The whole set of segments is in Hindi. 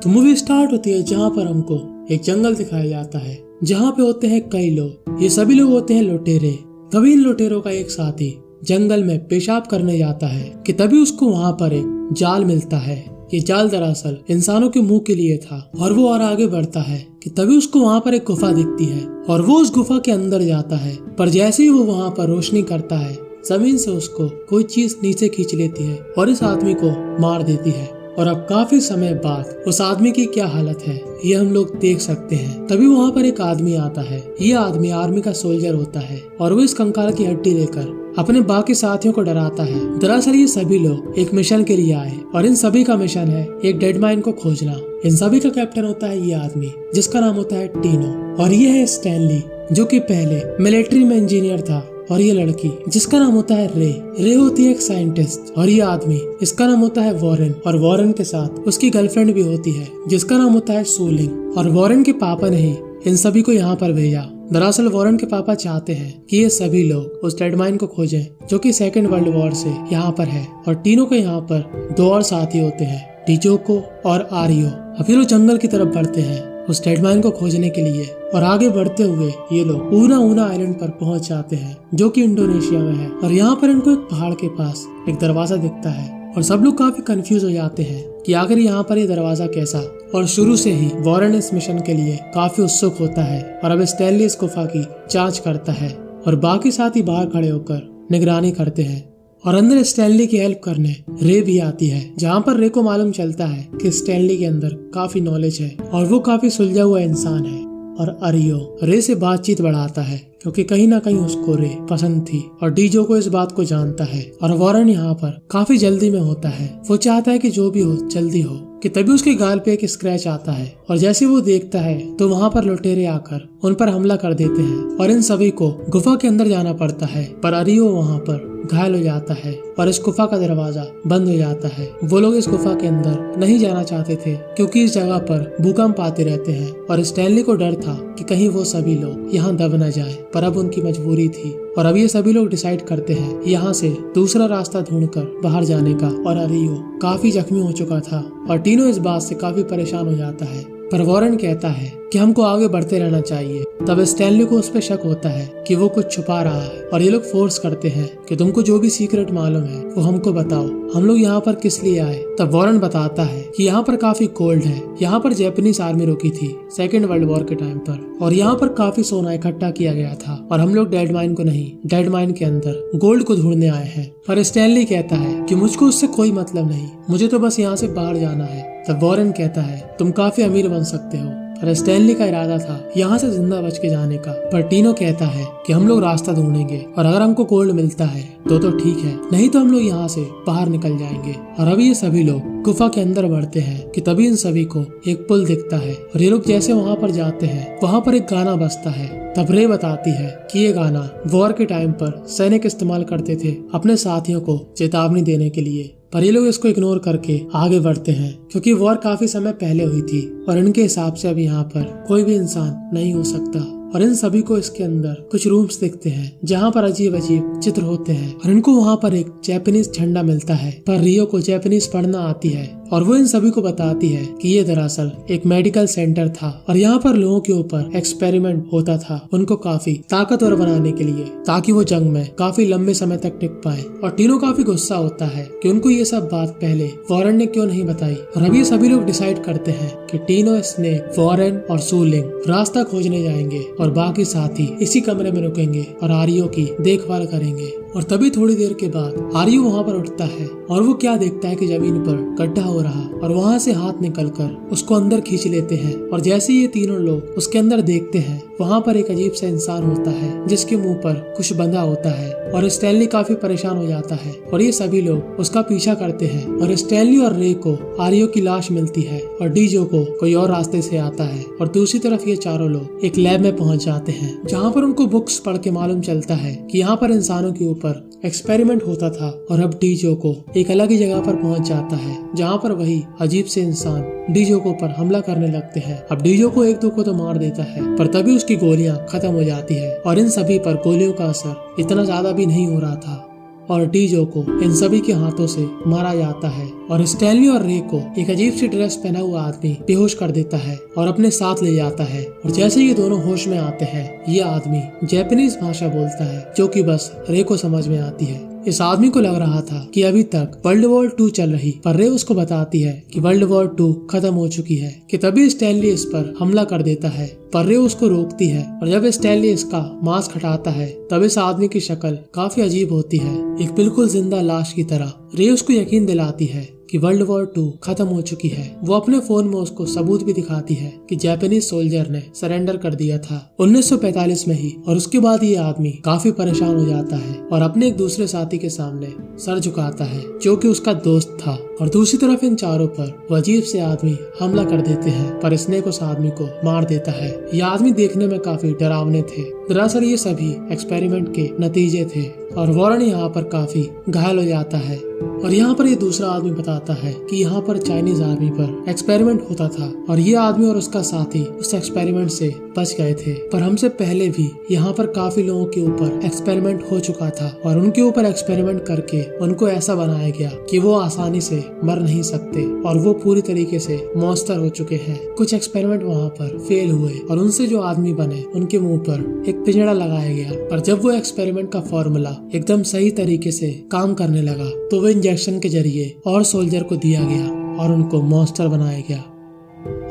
तो मूवी स्टार्ट होती है जहाँ पर हमको एक जंगल दिखाया जाता है जहाँ पे होते हैं कई लोग। ये सभी लोग होते हैं लुटेरे। तभी इन लुटेरों का एक साथी जंगल में पेशाब करने जाता है कि तभी उसको वहाँ पर एक जाल मिलता है। ये जाल दरअसल इंसानों के मुंह के लिए था और वो और आगे बढ़ता है कि तभी उसको वहाँ पर एक गुफा दिखती है और वो उस गुफा के अंदर जाता है। पर जैसे ही वो वहाँ पर रोशनी करता है जमीन से उसको कोई चीज नीचे खींच लेती है और इस आदमी को मार देती है। और अब काफी समय बाद उस आदमी की क्या हालत है ये हम लोग देख सकते हैं। तभी वहाँ पर एक आदमी आता है। ये आदमी आर्मी का सोल्जर होता है और वो इस कंकाल की हड्डी लेकर अपने बाकी साथियों को डराता है। दरअसल ये सभी लोग एक मिशन के लिए आए और इन सभी का मिशन है एक डेड माइन को खोजना। इन सभी का कैप्टन होता है ये आदमी जिसका नाम होता है टीनो और ये है स्टैनली जो कि पहले मिलिट्री में इंजीनियर था। और ये लड़की जिसका नाम होता है रे होती है एक साइंटिस्ट और ये आदमी इसका नाम होता है वॉरेन और वॉरेन के साथ उसकी गर्लफ्रेंड भी होती है जिसका नाम होता है सूलिंग। और वॉरेन के पापा ने ही इन सभी को यहाँ पर भेजा। दरअसल वॉरेन के पापा चाहते हैं कि ये सभी लोग उस डेड माइन को खोजें जो कि सेकेंड वर्ल्ड वॉर से यहाँ पर है। और तीनों के यहाँ पर दो और साथी होते हैं डिजोको और आरियो। अभी लोग जंगल की तरफ बढ़ते हैं उस डेड माइन को खोजने के लिए। और आगे बढ़ते हुए ये लोग ऊना आइलैंड पर पहुंच जाते हैं जो कि इंडोनेशिया में है। और यहाँ पर इनको एक पहाड़ के पास एक दरवाजा दिखता है और सब लोग काफी कंफ्यूज हो जाते हैं कि आखिर यहाँ पर ये दरवाजा कैसा। और शुरू से ही वॉरेन इस मिशन के लिए काफी उत्सुक होता है और अब स्टैनली इस गुफा की जांच करता है और बाकी साथी बाहर खड़े होकर निगरानी करते हैं। और अंदर स्टैनली की हेल्प करने रे भी आती है जहाँ पर रे को मालूम चलता है कि स्टैनली के अंदर काफी नॉलेज है और वो काफी सुलझा हुआ इंसान है। और अरियो रे से बातचीत बढ़ाता है क्योंकि कहीं ना कहीं उसको रे पसंद थी और डीजो को इस बात को जानता है। और वॉरेन यहाँ पर काफी जल्दी में होता है। वो चाहता है कि जो भी हो जल्दी हो कि तभी उसके गाल पे एक स्क्रैच आता है और जैसे वो देखता है तो वहाँ पर लुटेरे आकर उन पर हमला कर देते हैं और इन सभी को गुफा के अंदर जाना पड़ता है। पर अरियो वहाँ पर घायल हो जाता है और इस गुफा का दरवाजा बंद हो जाता है। वो लोग इस गुफा के अंदर नहीं जाना चाहते थे क्योंकि इस जगह पर भूकंप आते रहते हैं और स्टैनली को डर था कि कहीं वो सभी लोग यहाँ दब न जाए। पर अब उनकी मजबूरी थी और अब ये सभी लोग डिसाइड करते हैं यहाँ से दूसरा रास्ता ढूंढकर बाहर जाने का। और अरियो काफी जख्मी हो चुका था और टीनो इस बात से काफी परेशान हो जाता है। पर वॉरेन कहता है कि हमको आगे बढ़ते रहना चाहिए। तब स्टैनली को उस पर शक होता है कि वो कुछ छुपा रहा है और ये लोग फोर्स करते हैं कि तुमको जो भी सीक्रेट मालूम है वो हमको बताओ, हम लोग यहाँ पर किस लिए आए। तब वॉरेन बताता है कि यहाँ पर काफी गोल्ड है, यहाँ पर जापानीज आर्मी रुकी थी सेकेंड वर्ल्ड वॉर के टाइम पर और यहाँ पर काफी सोना इकट्ठा किया गया था और हम लोग डेड माइन को नहीं डेड माइन के अंदर गोल्ड को ढूंढने आए हैं। पर स्टैनली कहता है कि मुझको उससे कोई मतलब नहीं, मुझे तो बस यहाँ से बाहर जाना है। तब वॉरेन कहता है तुम काफी अमीर बन सकते हो। पर स्टैनली का इरादा था यहाँ से जिंदा बच के जाने का। पर टीनो कहता है कि हम लोग रास्ता ढूंढेंगे और अगर हमको गोल्ड मिलता है तो ठीक है, नहीं तो हम लोग यहाँ से बाहर निकल जाएंगे। और अभी ये सभी लोग गुफा के अंदर बढ़ते हैं कि तभी इन सभी को एक पुल दिखता है और ये लोग जैसे वहाँ पर जाते हैं वहाँ पर एक गाना बजता है। तब रे बताती है कि ये गाना वॉर के टाइम पर सैनिक इस्तेमाल करते थे अपने साथियों को चेतावनी देने के लिए। पर ये लोग इसको इग्नोर करके आगे बढ़ते हैं क्योंकि वॉर काफी समय पहले हुई थी और इनके हिसाब से अब यहाँ पर कोई भी इंसान नहीं हो सकता। और इन सभी को इसके अंदर कुछ रूम्स दिखते हैं जहाँ पर अजीब अजीब चित्र होते हैं और इनको वहाँ पर एक जापानीज झंडा मिलता है। पर रियो को जापानीज पढ़ना आती है और वो इन सभी को बताती है कि ये दरअसल एक मेडिकल सेंटर था और यहाँ पर लोगों के ऊपर एक्सपेरिमेंट होता था उनको काफी ताकतवर बनाने के लिए ताकि वो जंग में काफी लंबे समय तक टिक पाए। और टीनो काफी गुस्सा होता है कि उनको ये सब बात पहले वॉरेन ने क्यों नहीं बताई। और अभी सभी लोग डिसाइड करते हैं कि टीनो, स्नेक, वॉरेन और सूलिंग रास्ता खोजने जाएंगे और बाकी साथी इसी कमरे में रुकेंगे और आरियो की देखभाल करेंगे। और तभी थोड़ी देर के बाद आरियो वहाँ पर उठता है और वो क्या देखता है कि जमीन पर गड्ढा हो रहा और वहाँ से हाथ निकलकर उसको अंदर खींच लेते हैं। और जैसे ये तीनों लोग उसके अंदर देखते हैं वहाँ पर एक अजीब सा इंसान होता है जिसके मुंह पर कुछ बंधा होता है और स्टैनली काफी परेशान हो जाता है और ये सभी लोग उसका पीछा करते हैं। और स्टैनली और रे को आरियो की लाश मिलती है और डीजो को कोई और रास्ते से आता है और दूसरी तरफ ये चारों लोग एक लैब में पहुंच जाते हैं जहाँ पर उनको बुक्स पढ़ के मालूम चलता है कि यहाँ पर इंसानों के ऊपर एक्सपेरिमेंट होता था। और अब डीजो को एक अलग ही जगह पर पहुंच जाता है जहाँ पर वही अजीब से इंसान डीजो को पर हमला करने लगते हैं। अब डीजो को एक दो को तो मार देता है पर तभी उसकी गोलियां खत्म हो जाती है और इन सभी पर गोलियों का असर इतना ज्यादा भी नहीं हो रहा था। और डीजो को इन सभी के हाथों से मारा जाता है और स्टैनली और रे को एक अजीब सी ड्रेस पहना हुआ आदमी बेहोश कर देता है और अपने साथ ले जाता है। और जैसे ये दोनों होश में आते हैं, ये आदमी जापानीज भाषा बोलता है जो कि बस रे को समझ में आती है। इस आदमी को लग रहा था कि अभी तक वर्ल्ड वॉर 2 चल रही, पर रे उसको बताती है कि वर्ल्ड वॉर 2 खत्म हो चुकी है। कि तभी स्टैनली इस पर हमला कर देता है, पर रे उसको रोकती है। और जब स्टैनली इसका मास्क हटाता है तब इस आदमी की शक्ल काफी अजीब होती है, एक बिल्कुल जिंदा लाश की तरह। रे उसको यकीन दिलाती है कि वर्ल्ड वॉर 2 खत्म हो चुकी है। वो अपने फोन में उसको सबूत भी दिखाती है कि जापानीज सोल्जर ने सरेंडर कर दिया था 1945 में ही। और उसके बाद ये आदमी काफी परेशान हो जाता है और अपने एक दूसरे साथी के सामने सर झुकाता है जो कि उसका दोस्त था। और दूसरी तरफ इन चारों पर वो अजीब से आदमी हमला कर देते हैं, पर स्नेक उस आदमी को मार देता है। ये आदमी देखने में काफी डरावने थे। दरअसल ये सभी एक्सपेरिमेंट के नतीजे थे और वॉरेन यहाँ पर काफी घायल हो जाता है। और यहाँ पर ये दूसरा आदमी बताता है कि यहाँ पर चाइनीज आर्मी पर एक्सपेरिमेंट होता था और ये आदमी और उसका साथी उस एक्सपेरिमेंट से बच गए थे। पर हमसे पहले भी यहाँ पर काफी लोगों के ऊपर एक्सपेरिमेंट हो चुका था और उनके ऊपर एक्सपेरिमेंट करके उनको ऐसा बनाया गया कि वो आसानी से मर नहीं सकते और वो पूरी तरीके से मॉन्स्टर हो चुके हैं। कुछ एक्सपेरिमेंट वहाँ पर फेल हुए और उनसे जो आदमी बने उनके मुंह पर एक पिंजड़ा लगाया गया। पर जब वो एक्सपेरिमेंट का फॉर्मूला एकदम सही तरीके से काम करने लगा तो वो इंजेक्शन के जरिए और सोल्जर को दिया गया और उनको मॉन्स्टर बनाया गया।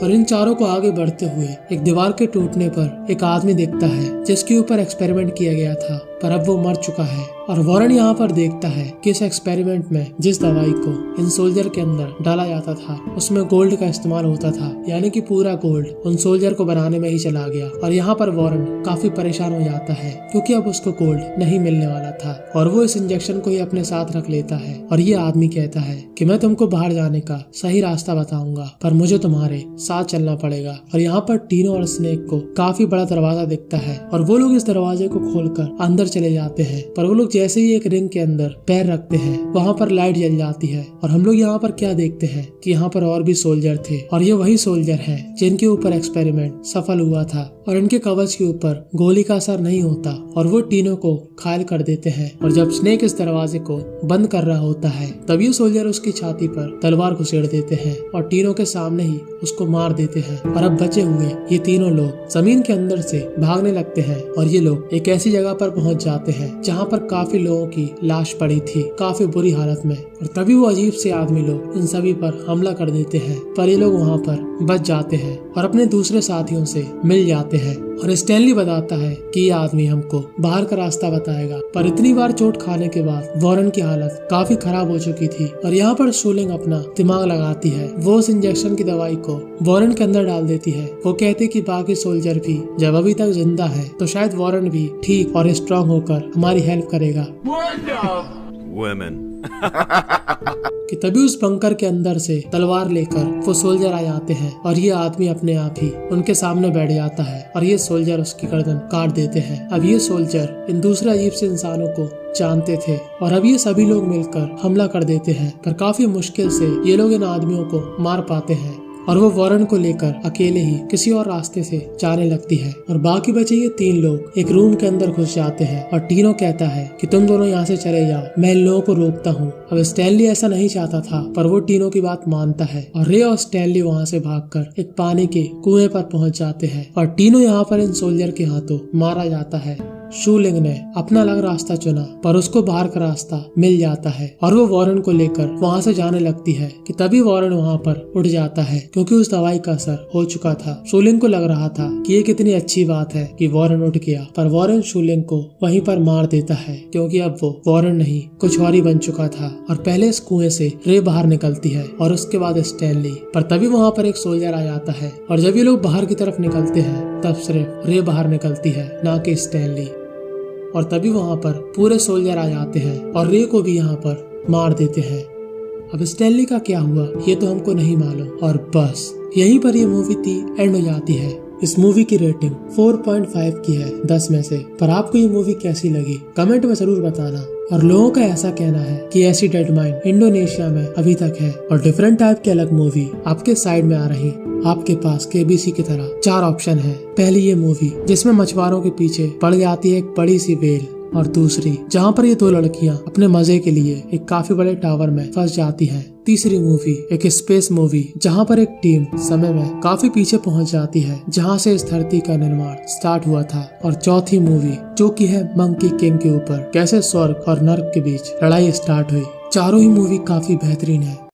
और इन चारों को आगे बढ़ते हुए एक दीवार के टूटने पर एक आदमी दिखता है जिसके ऊपर एक्सपेरिमेंट किया गया था, पर अब वो मर चुका है। और वॉरेन यहाँ पर देखता है कि इस एक्सपेरिमेंट में जिस दवाई को इन सोल्जर के अंदर डाला जाता था उसमें गोल्ड का इस्तेमाल होता था, यानी कि पूरा गोल्ड उन सोल्जर को बनाने में ही चला गया। और यहाँ पर वॉरेन काफी परेशान हो जाता है क्योंकि अब उसको गोल्ड नहीं मिलने वाला था और वो इस इंजेक्शन को ही अपने साथ रख लेता है। और ये आदमी कहता है कि मैं तुमको बाहर जाने का सही रास्ता बताऊंगा, पर मुझे तुम्हारे साथ चलना पड़ेगा। और यहाँ पर टीनो और स्नेक को काफी बड़ा दरवाजा दिखता है और वो लोग इस दरवाजे को खोलकर अंदर चले जाते हैं। पर वो लोग जैसे ही एक रिंग के अंदर पैर रखते हैं वहाँ पर लाइट जल जाती है और हम लोग यहाँ पर क्या देखते हैं कि यहाँ पर और भी सोल्जर थे और ये वही सोल्जर हैं जिनके ऊपर एक्सपेरिमेंट सफल हुआ था और इनके कवच के ऊपर गोली का असर नहीं होता और वो टीनो को घायल कर देते हैं। और जब स्नेक इस दरवाजे को बंद कर रहा होता है तब ये सोल्जर उसकी छाती पर तलवार घुसेड़ देते हैं और टीनो के सामने ही उसको मार देते हैं। और अब बचे हुए ये तीनों लोग जमीन के अंदर से भागने लगते हैं और ये लोग एक ऐसी जगह पर पहुंच जाते हैं जहां पर काफी लोगों की लाश पड़ी थी काफी बुरी हालत में। और तभी वो अजीब से आदमी लोग इन सभी पर हमला कर देते हैं, पर ये लोग वहाँ पर बच जाते हैं और अपने दूसरे साथियों से मिल जाते हैं। और स्टैनली बताता है कि ये आदमी हमको बाहर का रास्ता बताएगा। पर इतनी बार चोट खाने के बाद वॉरेन की हालत काफी खराब हो चुकी थी और यहाँ पर शूलिंग अपना दिमाग लगाती है। वो उस इंजेक्शन की दवाई को वॉरेन के अंदर डाल देती है। वो कहती कि बाकी सोल्जर भी जब अभी तक जिंदा है तो शायद वॉरेन भी ठीक और स्ट्रांग होकर हमारी हेल्प करेगा। कि तभी उस बंकर के अंदर से तलवार लेकर वो सोल्जर आ जाते हैं और ये आदमी अपने आप ही उनके सामने बैठ जाता है और ये सोल्जर उसकी गर्दन काट देते हैं। अब ये सोल्जर इन दूसरे अजीब से इंसानों को जानते थे और अब ये सभी लोग मिलकर हमला कर देते हैं, पर काफी मुश्किल से ये लोग इन आदमियों को मार पाते हैं। और वो वॉरेन को लेकर अकेले ही किसी और रास्ते से जाने लगती है और बाकी बचे ये तीन लोग एक रूम के अंदर घुस जाते हैं। और टीनो कहता है कि तुम दोनों यहाँ से चले जाओ, मैं इन लोगों को रोकता हूँ। अब स्टैनली ऐसा नहीं चाहता था, पर वो टीनो की बात मानता है और रे और स्टैनली वहाँ से भागकर एक पानी के कुएं पर पहुँच जाते हैं और टीनो यहाँ पर इन सोल्जर के हाथों मारा जाता है। शूलिंग ने अपना अलग रास्ता चुना, पर उसको बाहर का रास्ता मिल जाता है और वो वॉरेन को लेकर वहाँ से जाने लगती है। कि तभी वॉरेन वहाँ पर उड़ जाता है क्योंकि उस दवाई का असर हो चुका था। शूलिंग को लग रहा था कि ये कितनी अच्छी बात है कि वॉरेन उठ गया, पर वॉरेन शूलिंग को वहीं पर मार देता है क्योंकि अब वो वॉरेन नहीं कुछ और ही बन चुका था। और पहले इस कुएं से रे बाहर निकलती है और उसके बाद स्टैनली, पर तभी वहाँ पर एक सोल्जर आ जाता है और जब ये लोग बाहर की तरफ निकलते हैं तब सिर्फ रे बाहर निकलती है, ना कि स्टैनली। और तभी वहाँ पर पूरे सोल्जर आ जाते हैं और रे को भी यहाँ पर मार देते हैं। अब स्टैनली का क्या हुआ ये तो हमको नहीं मालूम। और बस यहीं पर ये मूवी एंड हो जाती है। इस मूवी की रेटिंग 4.5 की है 10 में से। पर आपको ये मूवी कैसी लगी कमेंट में जरूर बताना। और लोगों का ऐसा कहना है कि ऐसी डेड माइंड इंडोनेशिया में अभी तक है और डिफरेंट टाइप की अलग मूवी आपके साइड में आ रही। आपके पास KBC की तरह 4 ऑप्शन है। पहली ये मूवी जिसमें मछुआरों के पीछे पड़ जाती है एक बड़ी सी वेल और दूसरी जहाँ पर ये दो लड़कियाँ अपने मजे के लिए एक काफी बड़े टावर में फंस जाती हैं। तीसरी मूवी एक स्पेस मूवी जहाँ पर एक टीम समय में काफी पीछे पहुँच जाती है जहाँ से इस धरती का निर्माण स्टार्ट हुआ था। और चौथी मूवी जो कि है मंकी किंग के ऊपर कैसे स्वर्ग और नर्क के बीच लड़ाई स्टार्ट हुई। चारों ही मूवी काफी बेहतरीन है।